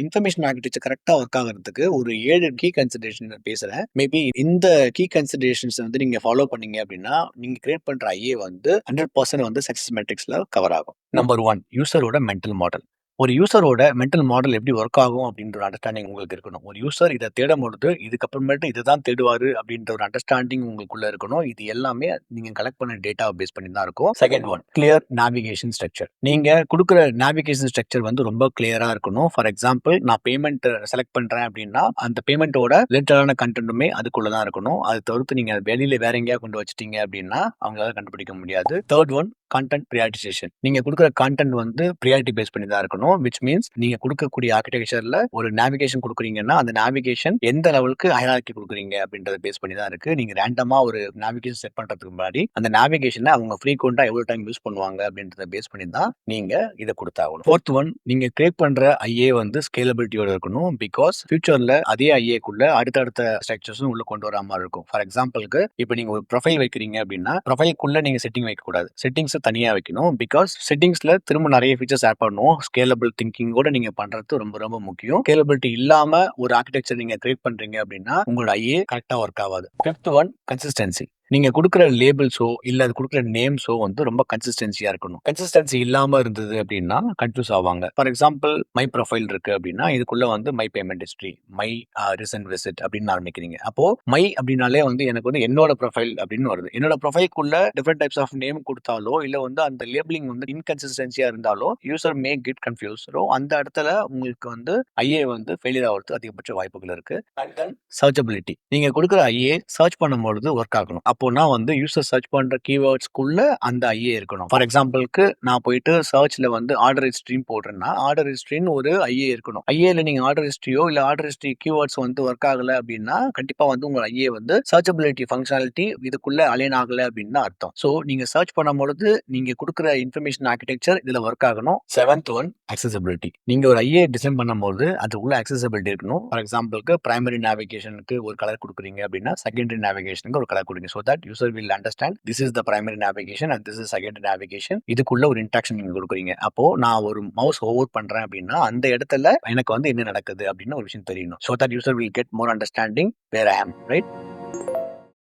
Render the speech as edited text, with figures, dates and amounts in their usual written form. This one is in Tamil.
இன்ஃபர்மேஷன் ஆர்க்கிடெக்சர் கரெக்ட்டா ஒர்க் ஆகுறதுக்கு ஒரு 7 கீ கன்சிடரேஷன் நான் பேசுறேன். மேபி இந்த கீ கன்சிடரேஷன்ஸ் வந்து நீங்க ஃபாலோ பண்ணீங்க அப்டின்னா, நீங்க கிரியேட் பண்ற ஐஏ வந்து 100% வந்து சக்சஸ் மேட்ரிக்ஸ்ல கவர் ஆகும். நம்பர் 1 யூசரோட மென்டல் மாடல். ஒரு யூசரோட மென்டல் மாடல் எப்படி ஒர்க் ஆகும் அப்படின்ற ஒரு அண்டர்ஸ்டாண்டிங் உங்களுக்கு இருக்கணும். ஒரு யூசர் இத தேடும்பொழுது, இதுக்கப்புறமேட்டு இதுதான் தேடுவாரு அப்படின்ற ஒரு அண்டர்ஸ்டாண்டிங் உங்களுக்குள்ள இருக்கணும். இது எல்லாமே நீங்க கலெக்ட் பண்ண டேட்டாவ பேஸ் பண்ணி தான் இருக்கும். Second one clear navigation structure. நீங்க குடுக்குற நேவிகேஷன் ஸ்ட்ரக்சர் வந்து ரொம்ப கிளியரா இருக்கணும். ஃபார் எக்ஸாம்பிள் நான் பேமெண்ட் செலக்ட் பண்றேன் அப்படின்னா, அந்த பேமெண்ட்டோட ரிலேட்டடான கன்டென்ட்டுமே அதுக்குள்ள தான் இருக்கணும். அது தவிர்த்து நீங்க வெளியில வேற எங்கேயாவது கொண்டு வச்சுட்டீங்க அப்படின்னா, அவங்களால கண்டுபிடிக்க முடியாது. Third one content prioritization. நீங்க குடுக்குற கன்டென்ட் வந்து பிரையாரிட்டி பேஸ் பண்ணி தான் இருக்கணும். விச் மீன்ஸ் நீங்க குடுக்கக்கூடிய ஆர்க்கிடெக்சர்ல ஒரு நேவிகேஷன் குடுக்குறீங்கன்னா, அந்த நேவிகேஷன் எந்த லெவலுக்கு ஹைரார்கி குடுக்குறீங்க அப்படின்றத பேஸ் பண்ணி தான் இருக்கு. நீங்க ரேண்டமா ஒரு நேவிகேஷன் செட் பண்றதுக்கு முன்னாடி, அந்த நேவிகேஷன அவங்க ஃப்ரீக்வென்ட்டா எவ்வளவு டைம் யூஸ் பண்ணுவாங்க அப்படின்றத பேஸ் பண்ணி தான் நீங்க இத குடுத்தாகணும். ஃபோர்த் ஒன் நீங்க கிரியேட் பண்ற ஐஏ வந்து ஸ்கேலபிலிட்டியோட இருக்கணும். பிகாஸ் ஃபியூச்சர்ல அதே ஐஏக்குள்ள அடுத்தடுத்த ஸ்ட்ரக்சர்ஸும் உள்ள கொண்டு வர மாரி இருக்கும். ஃபார் எக்ஸாம்பிள்க்கு இப்ப நீங்க ஒரு ப்ரொஃபைல் வைக்கிறீங்க அப்படின்னா, ப்ரொஃபைல்க்குள்ள நீங்க செட்டிங் வைக்கக்கூடாது. செட்டிங்ஸ் தனியா வைக்கணும். பிகாஸ் செட்டிங்ஸ்ல திரும்ப நெறைய ஃபீச்சர்ஸ் ஆட் பண்ணுவோம். ஸ்கேலபிள் திங்கிங்கோட நீங்க பண்றது ரொம்ப ரொம்ப முக்கியம். ஸ்கேலபிலிட்டி இல்லாம ஒரு ஆர்க்கிடெக்சர் நீங்க கிரியேட் பண்றீங்க அப்படின்னா, உங்களோட ஐஏ கரெக்ட்டா ஒர்க் ஆவாது. Fifth one consistency. நீங்க குடுக்குற லேபிள்ஸோ, இல்ல அது குடுக்குற நேம்ஸோ வந்து ரொம்ப கன்சிஸ்டன்சியா இருக்கணும். கன்சிஸ்டன்சி இல்லாம இருந்தது அப்படின்னா, கன்ஃப்யூஸ் ஆவாங்க. ஃபார் எக்ஸாம்பிள் மை ப்ரொஃபைல் இருக்கு அப்படின்னா, இதுக்குள்ள வந்து my payment history, my recent visit அப்படின்னு ஆரம்பிக்கிறீங்க. அப்போ மை அப்படின்னாலே வந்து எனக்கு வந்து என்னோட ப்ரொஃபைல் அப்படின்னு வருது. என்னோட ப்ரொஃபைல்க்குள்ள டிஃபரெண்ட் டைப்ஸ் ஆஃப் நேம் குடுத்தாலோ, இல்ல வந்து அந்த லேபிளிங் வந்து இன்கன்சிஸ்டன்சியா இருந்தாலோ, யூசர் மே கெட் கன்ஃப்யூஸ். ஸோ அந்த இடத்துல உங்களுக்கு வந்து ஐஏ வந்து ஃபெயிலியர் ஆவறதுக்கு அதிகபட்ச வாய்ப்புகள் இருக்கு. And then searchability. நீங்க குடுக்குற ஐஏ சர்ச் பண்ணும்பொழுது ஒர்க் ஆகணும். அப்போனா வந்து யூசர் சர்ச் பண்ற கீவேர்ட்ஸ்க்குள்ள அந்த ஐஏ இருக்கணும். ஃபார் எக்ஸாம்பிள்க்கு நான் போயிட்டு சர்ச்ல வந்து ஆர்டர் ஹிஸ்டரின்னு போடுறேன்னா, ஆர்டர் ஹிஸ்டரின்னு ஒரு ஐஏ இருக்கணும். ஐஏல நீங்க ஆர்டர் ஹிஸ்டரியோ, இல்ல ஆர்டர் ஹிஸ்டரி கீவேர்ட்ஸ் வந்து ஒர்க் ஆகல அப்படின்னா, கண்டிப்பா வந்து உங்க ஐஏ வந்து சர்ச்சபிலிட்டி ஃபங்ஷனாலிட்டி இதுக்குள்ள அலைன் ஆகல அப்படின்னு தான் அர்த்தம். சோ நீங்க சர்ச் பண்ணும்பொழுது நீங்க குடுக்குற இன்ஃபர்மேஷன் ஆர்க்கிடெக்சர் இதுல ஒர்க் ஆகணும். Seventh one accessibility. நீங்க ஒரு ஐஏ டிசைன் பண்ணும்போது அது உள்ள அக்சஸிபிலிட்டி இருக்கணும். ஃபார் எக்ஸாம்பிள்க்கு பிரைமரி நேவிகேஷனுக்கு ஒரு கலர் குடுக்குறீங்க அப்படின்னா, செகண்டரி நேவிகேஷனுக்கு ஒரு கலர் குடுங்க. So that user will understand this is the primary navigation and this is secondary navigation. இதுக்குள்ள ஒரு இன்டராக்ஷன் நீங்க குடுக்குறீங்க. அப்போ நான் ஒரு மவுஸ் ஹோவர் பண்றேன் அப்படின்னா, அந்த இடத்துல எனக்கு வந்து என்ன நடக்குது அப்படின்னு ஒரு விஷயம் தெரியணும். So that user will get more understanding where I am. Right?